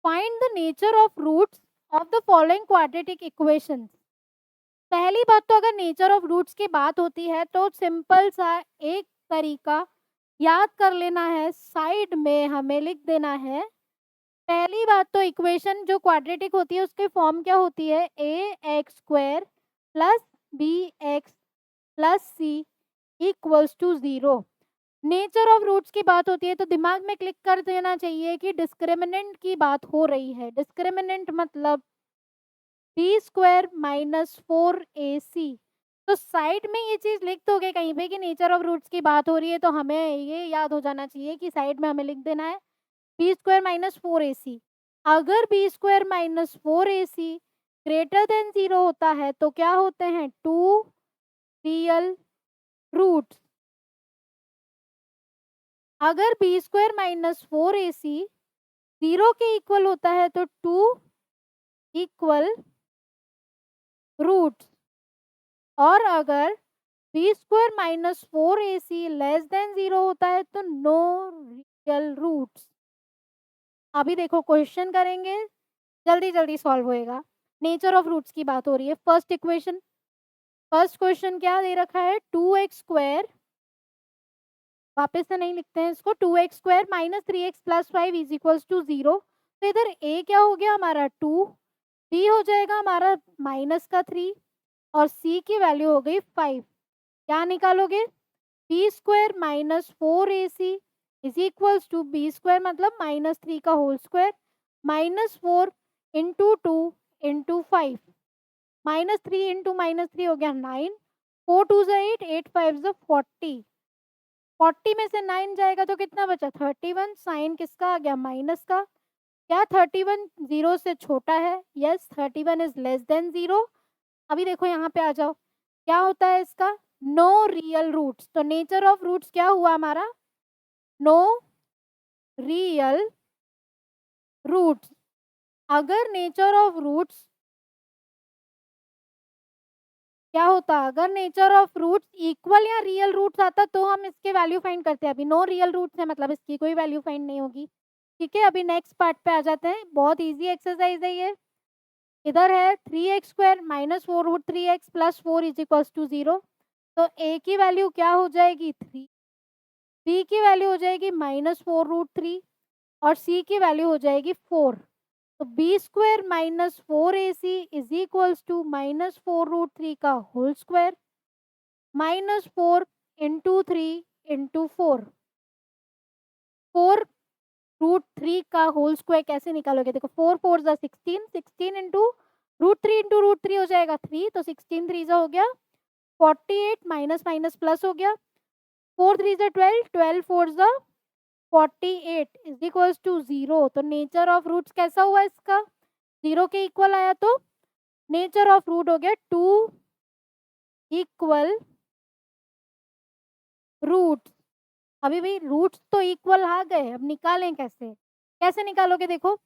Find the nature of roots of the following quadratic equations. पहली बात तो अगर नेचर ऑफ रूट्स की बात होती है तो सिंपल सा एक तरीका याद कर लेना है, साइड में हमें लिख देना है। पहली बात तो इक्वेशन जो क्वाड्रेटिक होती है उसकी फॉर्म क्या होती है, a x square plus b x plus c equals to 0। Nature of roots की बात होती है तो दिमाग में क्लिक कर देना चाहिए कि डिस्क्रिमिनेंट की बात हो रही है। डिस्क्रिमिनेंट मतलब बी स्क्वायर माइनस 4ac। तो साइड में ये चीज लिख दोगे कहीं पे कि नेचर ऑफ रूट्स की बात हो रही है तो हमें ये याद हो जाना चाहिए कि साइड में हमें लिख देना है बी स्क्वायर माइनस 4ac। अगर b square minus 4ac greater than 0 होता है तो क्या होते हैं, टू रियल रूट्स। अगर बी स्क्वायर माइनस 4ac 0 के इक्वल होता है तो टू इक्वल रूट्स। और अगर b square minus 4ac less than 0 होता है तो नो रियल रूट्स। अभी देखो क्वेश्चन करेंगे, जल्दी जल्दी सॉल्व होएगा। नेचर ऑफ रूट्स की बात हो रही है। फर्स्ट इक्वेशन, फर्स्ट क्वेश्चन क्या दे रखा है, 2x² वापस से नहीं लिखते हैं इसको, 2x² minus 3x plus 5 is equals to 0। तो इधर a क्या हो गया हमारा 2, b हो जाएगा हमारा माइनस का 3 और c की वैल्यू हो गई 5। क्या निकालोगे, b square minus 4ac is equals to b square मतलब माइनस 3 का whole square minus 4 into 2 into 5। Minus 3 into minus 3 हो गया 9, 4 2 ज़ा 8, 8 5 ज़ा 40। 40 में से 9 जाएगा तो कितना बचा, 31। साइन किसका आ गया, माइनस का। क्या 31 0 से छोटा है, यस 31 इज लेस देन 0। अभी देखो यहाँ पे आ जाओ, क्या होता है इसका, नो रियल रूट्स। तो नेचर ऑफ रूट्स क्या हुआ हमारा, नो रियल रूट्स। अगर नेचर ऑफ रूट्स क्या होता, अगर नेचर ऑफ रूट्स इक्वल या रियल रूट्स आता तो हम इसके वैल्यू फाइंड करते हैं। अभी नो रियल रूट्स है मतलब इसकी कोई वैल्यू फाइंड नहीं होगी। ठीक है, अभी नेक्स्ट पार्ट पे आ जाते हैं। बहुत इजी एक्सरसाइज है ये। इधर है 3x² minus 4√3x plus 4 is equals to 0। तो a की वैल्यू क्या हो जाएगी 3, b की वैल्यू हो जाएगी माइनस 4√3 और c की वैल्यू हो जाएगी 4। तो b square minus 4ac is equals to minus 4√3 का whole square minus 4 into 3 into 4। 4√3 का होल स्क्वायर कैसे निकालोगे, देखो 4 4 ज़ा 16, 16 इंटू रूट थ्री हो जाएगा 3। तो 16 3 ज़ा हो गया 48 माइनस माइनस प्लस हो गया 4 3 ज़ा 12, 12 4 ज़ा 48 इज इक्वल्स टू 0। तो नेचर ऑफ रूट्स कैसा हुआ इसका, 0 के इक्वल आया तो नेचर ऑफ रूट हो गया 2 इक्वल रूट। अभी भाई रूट्स तो इक्वल आ गए, अब निकालें कैसे, कैसे निकालोगे, देखो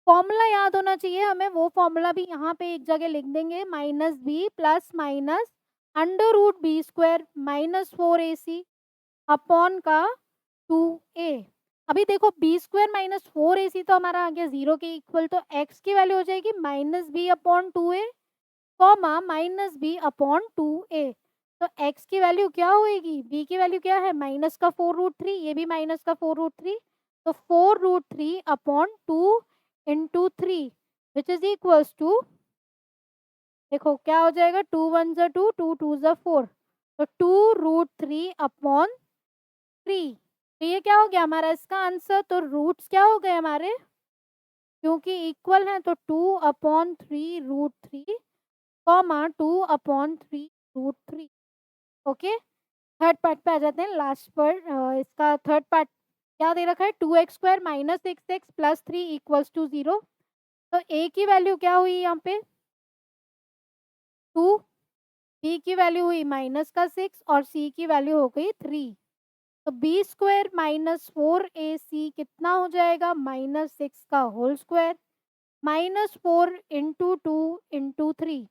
फॉर्मूला याद होना चाहिए हमें। वो फॉर्मूला भी यहाँ पे एक जगह लिख देंगे, minus b plus minus under root b square minus 4ac upon का 2a। अभी देखो बी स्क्वायर माइनस 4ac तो हमारा आ गया 0 के इक्वल। तो x की वैल्यू हो जाएगी minus b upon 2a comma minus b upon 2a। तो x की वैल्यू क्या होएगी, b की वैल्यू क्या है माइनस का 4√3, ये भी माइनस का 4√3। तो 4√3 upon 2 into 3 which is equals to, देखो क्या हो जाएगा 2 1 ज़ा 2, 2 2 ज़ा 4। तो 2√3 अपॉन 3। तो ये क्या हो गया हमारा इसका आंसर। तो रूट्स क्या हो गए हमारे, क्योंकि इक्वल है तो 2/3√3 कॉमा 2/3√3। ओके, थर्ड पार्ट पे आ जाते हैं, लास्ट पर। इसका थर्ड पार्ट क्या दे रखा है, 2x² minus 6x plus 3 equals to 0। तो a की वैल्यू क्या हुई यहाँ पे 2, b की वैल्यू हुई माइनस का 6 और c की वैल्यू हो गई 3। तो बी स्क्वायर माइनस 4ac कितना हो जाएगा, माइनस 6 का whole square minus 4 into 2 into 3।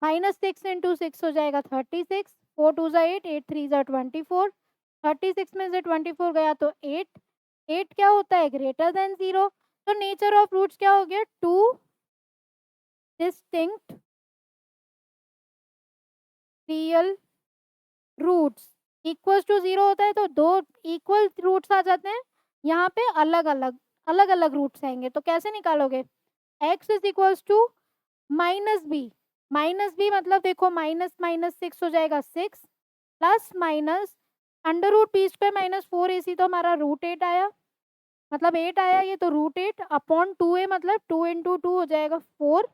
Minus 6 into 6 हो जाएगा 36, 4 2 ज़ा 8, 8 3 ज़ा 24। 36 में से 24 गया तो 8, 8 क्या होता है ग्रेटर देन 0। तो नेचर ऑफ रूट्स क्या हो गया, 2 distinct real roots equals to 0 होता है तो 2 इक्वल रूट्स आ जाते हैं, यहाँ पे अलग अलग अलग अलग रूट्स आएंगे। तो कैसे निकालोगे, x is equals to -b, -b मतलब देखो माइनस माइनस 6 हो जाएगा 6 plus minus under root p square minus 4ac, तो हमारा √8 आया, मतलब 8 आया ये, तो √8 अपॉन 2a मतलब 2 इंटू 2 हो जाएगा 4।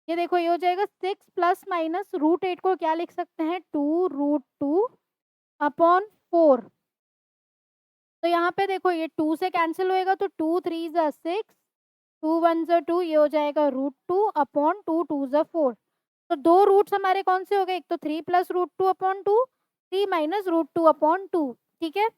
ये देखो ये हो जाएगा 6 प्लस माइनस √8 को क्या लिख सकते हैं, 2√2 अपॉन 4। तो यहाँ पे देखो ये 2 से कैंसिल होएगा तो 2 3 ज़ा 6, 2 1 ज़ा 2, ये हो जाएगा √2 अपॉन 2 2 ज़ा 4। तो दो रूट्स हमारे कौन से हो गए, एक तो 3 प्लस √2 अपॉन 2, 3 माइनस √2 अपॉन 2, ठीक है।